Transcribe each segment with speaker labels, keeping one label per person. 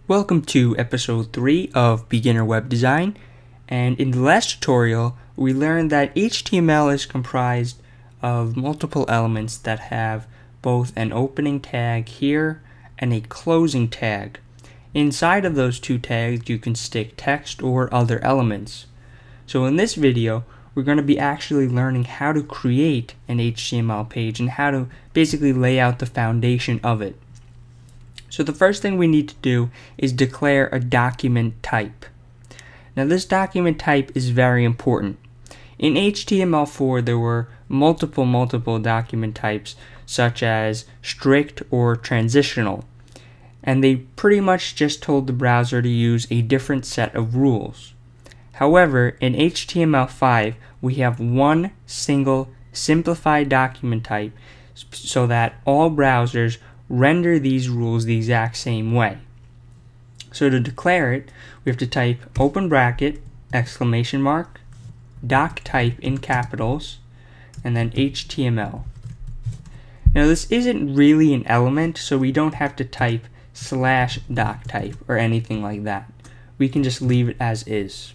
Speaker 1: Welcome to episode 3 of Beginner Web Design, and in the last tutorial we learned that HTML is comprised of multiple elements that have both an opening tag here and a closing tag. Inside of those two tags you can stick text or other elements. So in this video we're going to be actually learning how to create an HTML page and how to basically lay out the foundation of it. So the first thing we need to do is declare a document type. Now this document type is very important. In HTML4 there were multiple document types such as strict or transitional, and they pretty much just told the browser to use a different set of rules. However, in HTML5 we have one single simplified document type so that all browsers render these rules the exact same way. So to declare it, we have to type open bracket, exclamation mark, doc type in capitals, and then HTML. Now this isn't really an element, so we don't have to type /doc type or anything like that. We can just leave it as is.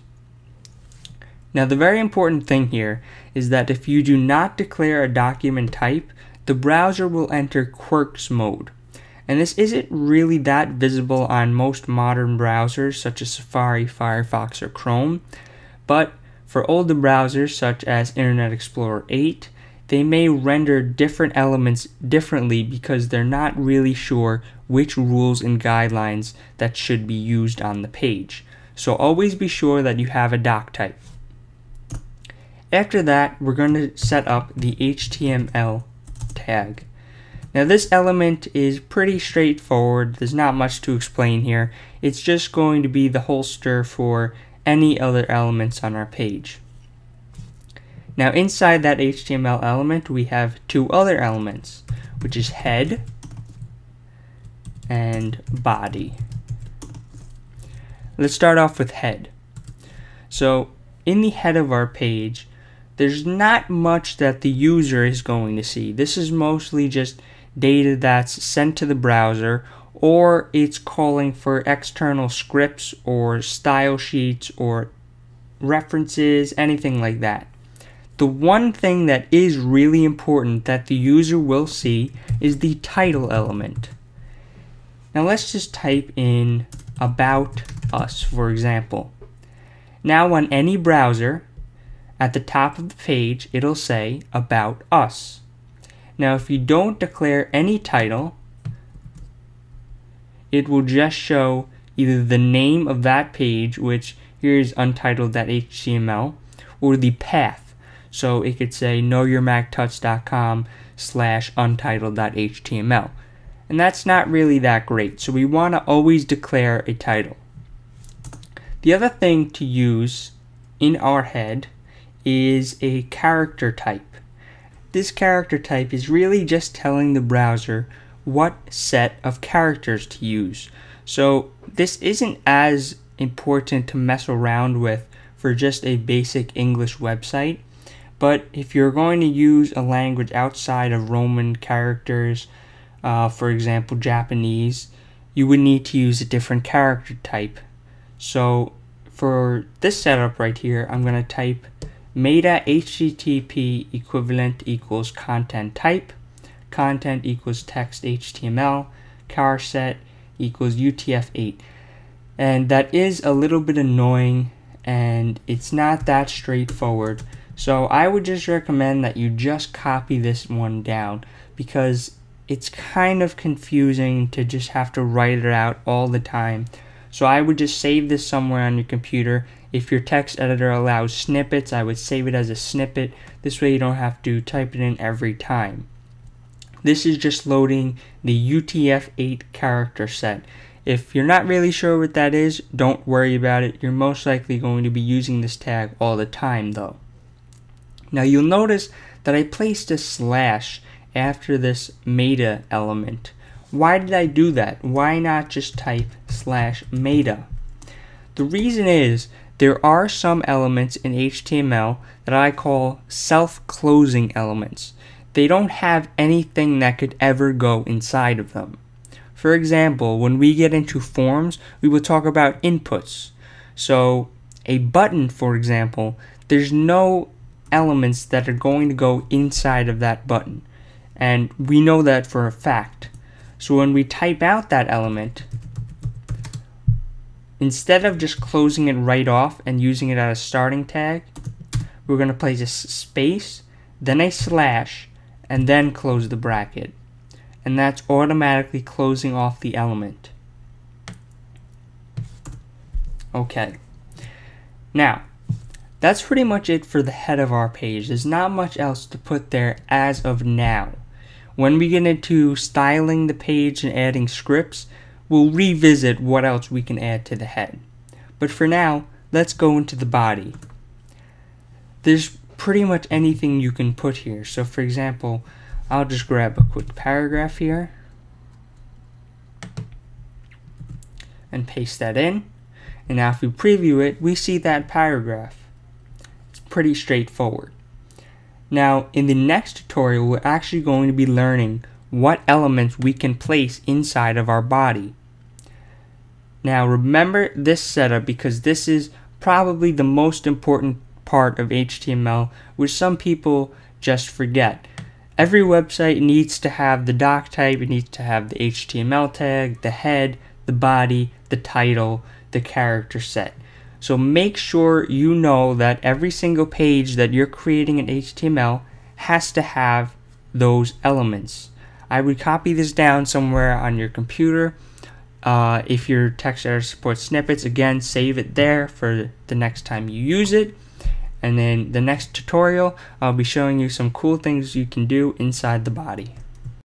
Speaker 1: Now the very important thing here is that if you do not declare a document type, the browser will enter quirks mode. And this isn't really that visible on most modern browsers such as Safari, Firefox, or Chrome, but for older browsers such as Internet Explorer 8, they may render different elements differently because they're not really sure which rules and guidelines that should be used on the page. So always be sure that you have a doc type. After that, we're going to set up the HTML tag. Now this element is pretty straightforward. There's not much to explain here. It's just going to be the holster for any other elements on our page. Now inside that HTML element we have two other elements, which is head and body. Let's start off with head. So in the head of our page there's not much that the user is going to see. This is mostly just data that's sent to the browser, or it's calling for external scripts or style sheets or references, anything like that. The one thing that is really important that the user will see is the title element. Now let's just type in about us, for example. Now on any browser, at the top of the page, it'll say About Us. Now, if you don't declare any title, it will just show either the name of that page, which here is untitled.html, or the path. So it could say knowyourmactuts.com/untitled.html. And that's not really that great, so we want to always declare a title. The other thing to use in our head is a character type. This character type is really just telling the browser what set of characters to use. So this isn't as important to mess around with for just a basic English website, but if you're going to use a language outside of Roman characters, for example Japanese, you would need to use a different character type. So for this setup right here, I'm going to type meta http equivalent equals content type, content equals text HTML, char set equals UTF-8. And that is a little bit annoying and it's not that straightforward. So I would just recommend that you just copy this one down because it's kind of confusing to just have to write it out all the time. So I would just save this somewhere on your computer. If your text editor allows snippets, I would save it as a snippet. This way you don't have to type it in every time. This is just loading the UTF-8 character set. If you're not really sure what that is, don't worry about it. You're most likely going to be using this tag all the time though. Now you'll notice that I placed a slash after this meta element. Why did I do that? Why not just type /meta? The reason is there are some elements in HTML that I call self-closing elements. They don't have anything that could ever go inside of them. For example, when we get into forms, we will talk about inputs. So a button, for example, there's no elements that are going to go inside of that button. And we know that for a fact. So when we type out that element, instead of just closing it right off and using it as a starting tag, we're going to place a space, then a slash, and then close the bracket. And that's automatically closing off the element. Okay. Now, that's pretty much it for the head of our page. There's not much else to put there as of now. When we get into styling the page and adding scripts, we'll revisit what else we can add to the head. But for now, let's go into the body. There's pretty much anything you can put here. So for example, I'll just grab a quick paragraph here and paste that in. And now if we preview it, we see that paragraph. It's pretty straightforward. Now in the next tutorial, we're actually going to be learning what elements we can place inside of our body. Now remember this setup, because this is probably the most important part of HTML, which some people just forget. Every website needs to have the doc type, it needs to have the HTML tag, the head, the body, the title, the character set. So make sure you know that every single page that you're creating in HTML has to have those elements. I would copy this down somewhere on your computer. If your text editor supports snippets, again, save it there for the next time you use it. And then the next tutorial, I'll be showing you some cool things you can do inside the body.